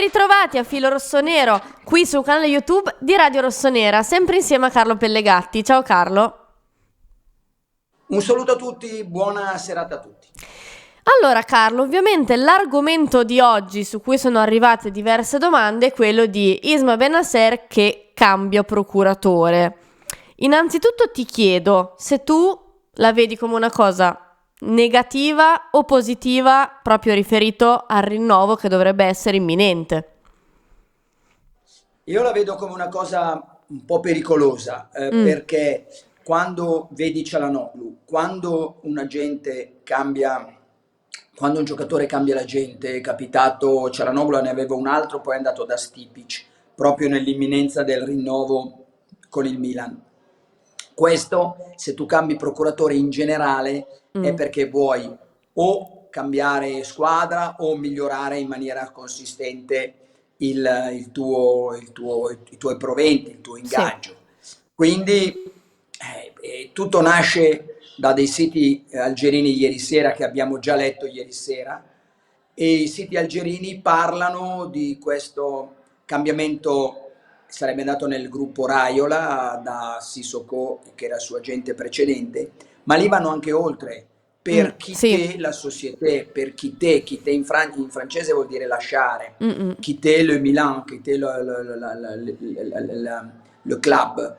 ritrovati a Filo Rossonero qui sul canale YouTube di Radio Rossonera, sempre insieme a Carlo Pellegatti. Ciao Carlo. Un saluto a tutti, buona serata a tutti. Allora Carlo, ovviamente l'argomento di oggi su cui sono arrivate diverse domande è quello di Isma Bennacer che cambia procuratore. Innanzitutto ti chiedo se tu la vedi come una cosa negativa o positiva proprio riferito al rinnovo che dovrebbe essere imminente. Io la vedo come una cosa un po' pericolosa perché quando vedi Çalhanoğlu, quando un agente cambia, quando un giocatore cambia l'agente, è capitato, Çalhanoğlu ne aveva un altro, poi è andato da Stipic, proprio nell'imminenza del rinnovo con il Milan. Questo, se tu cambi procuratore in generale, è perché vuoi o cambiare squadra o migliorare in maniera consistente i tuoi proventi, il tuo ingaggio. Quindi tutto nasce da dei siti algerini ieri sera che abbiamo già letto ieri sera, e i siti algerini parlano di questo cambiamento. Sarebbe andato nel gruppo Raiola da Sissoko, che era il suo agente precedente, ma lì vanno anche oltre. Per quitter la société, per quitter in francese vuol dire lasciare, quitter le Milan, quitter le club.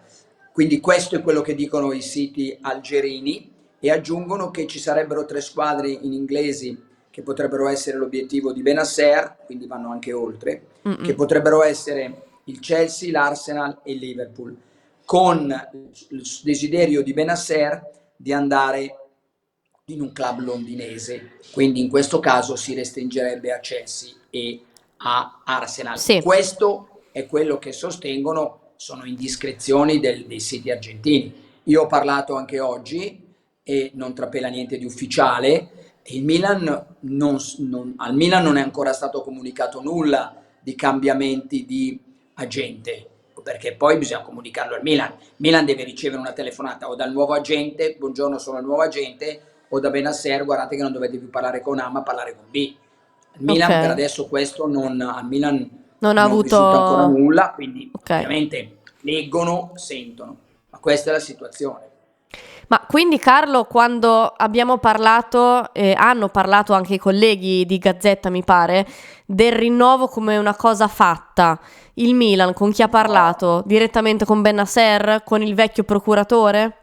Quindi questo è quello che dicono i siti algerini, e aggiungono che ci sarebbero 3 squadre in inglesi che potrebbero essere l'obiettivo di Bennacer, quindi vanno anche oltre, che potrebbero essere il Chelsea, l'Arsenal e il Liverpool, con il desiderio di Bennacer di andare in un club londinese, quindi in questo caso si restringerebbe a Chelsea e a Arsenal. Questo è quello che sostengono, sono indiscrezioni dei siti argentini. Io ho parlato anche oggi e non trapela niente di ufficiale. Il Milan al Milan non è ancora stato comunicato nulla di cambiamenti di agente, perché poi bisogna comunicarlo al Milan. Milan deve ricevere una telefonata o dal nuovo agente, buongiorno sono il nuovo agente, o da Bennacer, guardate che non dovete più parlare con A ma parlare con B. Il Milan per adesso questo al Milan non ha risulta ancora nulla, quindi ovviamente leggono, sentono, ma questa è la situazione. Ma quindi Carlo, quando abbiamo parlato, hanno parlato anche i colleghi di Gazzetta mi pare, del rinnovo come una cosa fatta, il Milan con chi ha parlato? Direttamente con Bennacer, con il vecchio procuratore?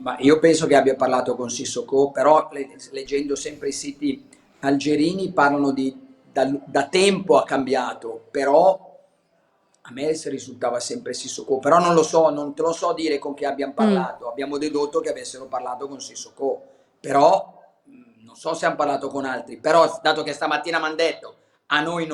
Ma io penso che abbia parlato con Sissoko, però leggendo sempre i siti algerini parlano di da tempo ha cambiato, però a me risultava sempre Sissoko, però non lo so, non te lo so dire con chi abbiamo parlato. Abbiamo dedotto che avessero parlato con Sissoko, però non so se hanno parlato con altri. Però dato che stamattina mi hanno detto a noi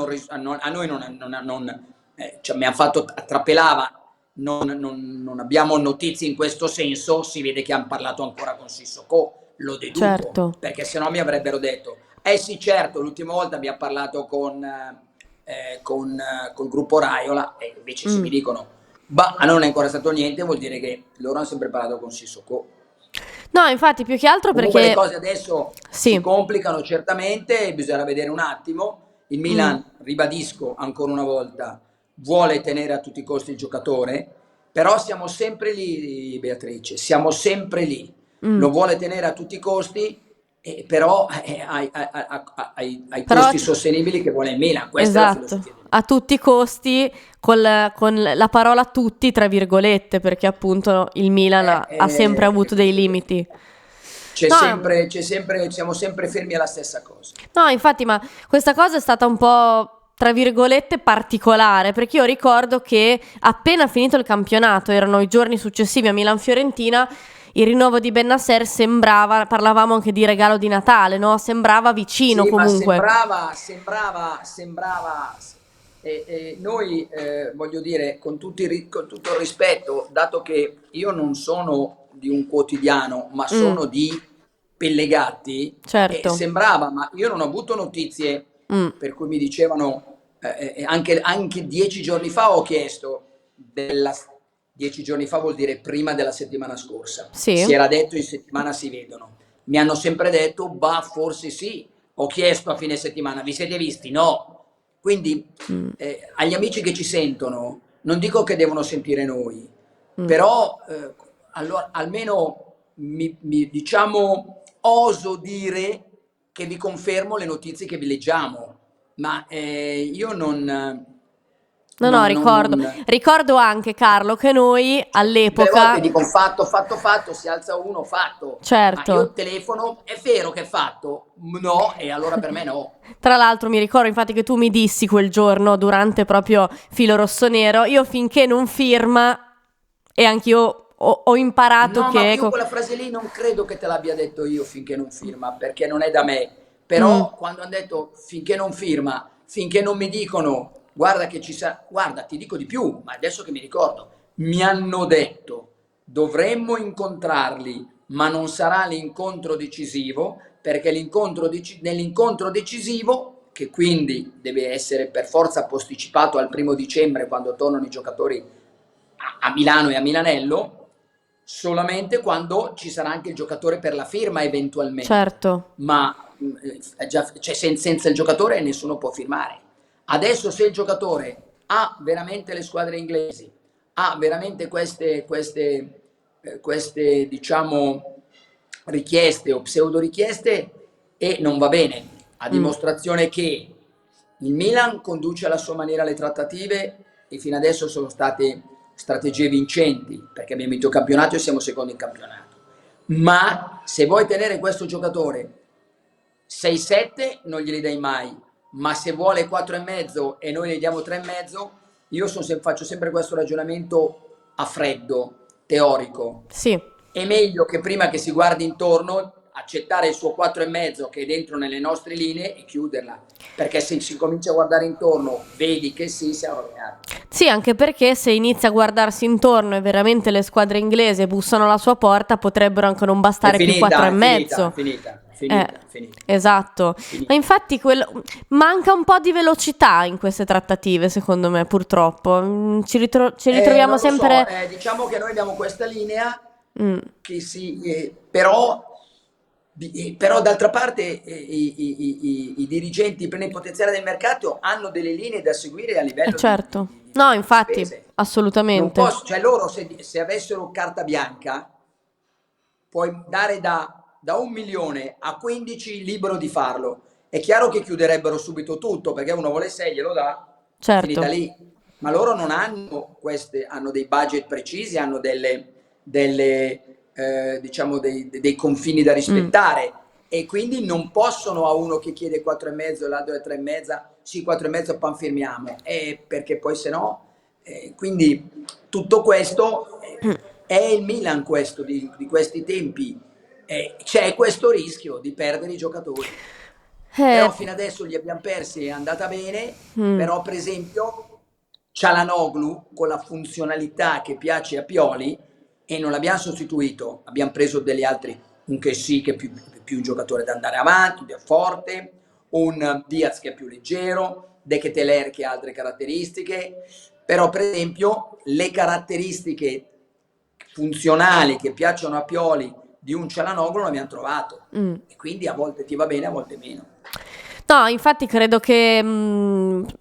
cioè, mi hanno fatto trapelava, non abbiamo notizie in questo senso, si vede che hanno parlato ancora con Sissoko, lo deduco, perché sennò mi avrebbero detto sì certo, l'ultima volta abbiamo parlato con col gruppo Raiola, e invece se mi dicono a non è ancora stato niente, vuol dire che loro hanno sempre parlato con Sissoko. No, infatti più che altro comunque perché le cose adesso si complicano certamente, bisogna vedere un attimo. Il Milan, ribadisco ancora una volta, vuole tenere a tutti i costi il giocatore, però siamo sempre lì, Beatrice, siamo sempre lì. Lo vuole tenere a tutti i costi, però ai costi sostenibili che vuole il Milan. Questa è la filosofia. A tutti i costi, con la parola tutti tra virgolette, perché appunto il Milan ha sempre avuto dei limiti. Siamo sempre fermi alla stessa cosa. No, infatti, ma questa cosa è stata un po', tra virgolette, particolare, perché io ricordo che appena finito il campionato, erano i giorni successivi a Milan-Fiorentina, il rinnovo di Bennacer sembrava, parlavamo anche di regalo di Natale, no? Sembrava vicino comunque. Sembrava. Noi, voglio dire, con tutto il rispetto, dato che io non sono di un quotidiano, ma sono di Pellegatti, sembrava, ma io non ho avuto notizie per cui mi dicevano, anche 10 giorni fa ho chiesto 10 giorni fa vuol dire prima della settimana scorsa. Si era detto in settimana si vedono. Mi hanno sempre detto, forse sì. Ho chiesto a fine settimana, vi siete visti? No. Quindi agli amici che ci sentono, non dico che devono sentire noi, Mm. però allora, almeno diciamo, oso dire che vi confermo le notizie che vi leggiamo, ma io No, ricordo. Ricordo anche, Carlo, che noi tutte le volte all'epoca, dico fatto, si alza uno, fatto. Ma io certo, telefono, è vero che è fatto? No, e allora per me no. tra l'altro mi ricordo infatti che tu mi dissi quel giorno durante proprio Filo Rosso Nero, io finché non firma, e anch'io ho imparato No, ma che... io quella frase lì non credo che te l'abbia detto io finché non firma, perché non è da me. Mm, Però quando hanno detto finché non firma, finché non mi dicono guarda che ci sa, guarda, ti dico di più, ma adesso che mi ricordo, mi hanno detto dovremmo incontrarli, ma non sarà l'incontro decisivo, perché nell'incontro decisivo, che quindi deve essere per forza posticipato al 1° dicembre quando tornano i giocatori a Milano e a Milanello, solamente quando ci sarà anche il giocatore per la firma eventualmente, certo. ma cioè, senza il giocatore nessuno può firmare. Adesso se il giocatore ha veramente le squadre inglesi, ha veramente queste diciamo richieste o pseudo richieste e non va bene, a Mm, dimostrazione che il Milan conduce alla sua maniera le trattative e fino adesso sono state strategie vincenti perché abbiamo vinto il campionato e siamo secondi in campionato. Ma se vuoi tenere questo giocatore 6-7 non glieli dai mai, ma se vuole 4,5 e noi ne diamo 3,5, io faccio sempre questo ragionamento a freddo, teorico. sì. È meglio che prima che si guardi intorno accettare il suo 4,5 che è dentro nelle nostre linee e chiuderla, perché se si comincia a guardare intorno vedi che sì, siamo rovinati. Sì, anche perché se inizia a guardarsi intorno e veramente le squadre inglesi bussano alla sua porta, potrebbero anche non È bastare più quattro finita, e è finita, è mezzo. finita, è Eh, finita, è finita, esatto. è Ma finita. infatti manca un po' di velocità in queste trattative, secondo me, purtroppo. Ci ritroviamo Non lo so, sempre... diciamo che noi abbiamo questa linea Mm, che però d'altra parte i dirigenti plenipotenziari del mercato hanno delle linee da seguire a livello certo. No, di infatti, spese. Non assolutamente. posso, cioè loro se avessero carta bianca puoi dare da 1 milione a 15 libero di farlo. È chiaro che chiuderebbero subito tutto perché uno vuole 6, glielo dà, finita Certo. lì. Ma loro non hanno queste, hanno dei budget precisi, hanno diciamo dei confini da Mm. rispettare e quindi non possono a uno che chiede 4,5 e l'altro è 3,5, sì 4,5 pan firmiamo, perché poi se no, quindi tutto questo è il Milan questo di questi tempi, c'è questo rischio di perdere i giocatori. Eh, Però fino adesso li abbiamo persi, è andata bene, mm, però per esempio Çalhanoğlu con la funzionalità che piace a Pioli e non l'abbiamo sostituito, abbiamo preso degli altri, un che sì che è più un giocatore da andare avanti, più forte, un Diaz che è più leggero, De Ketelaere che ha altre caratteristiche, però per esempio le caratteristiche funzionali che piacciono a Pioli di un Çalhanoğlu non abbiamo trovato mm. e quindi a volte ti va bene, a volte meno. No, infatti credo che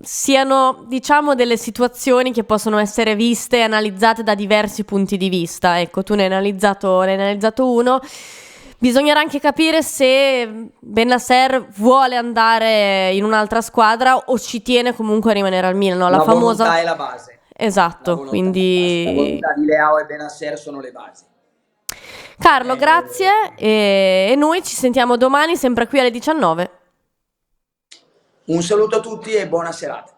siano, diciamo, delle situazioni che possono essere viste e analizzate da diversi punti di vista. Ecco, tu ne hai analizzato uno. Bisognerà anche capire se Bennacer vuole andare in un'altra squadra o ci tiene comunque a rimanere al Milan, no? La La famosa... volontà è la base. La Esatto, volontà è la base. La quindi... volontà di Leao e Bennacer sono le basi. Carlo, Eh, grazie e noi ci sentiamo domani sempre qui alle 19. un saluto a tutti e buona serata.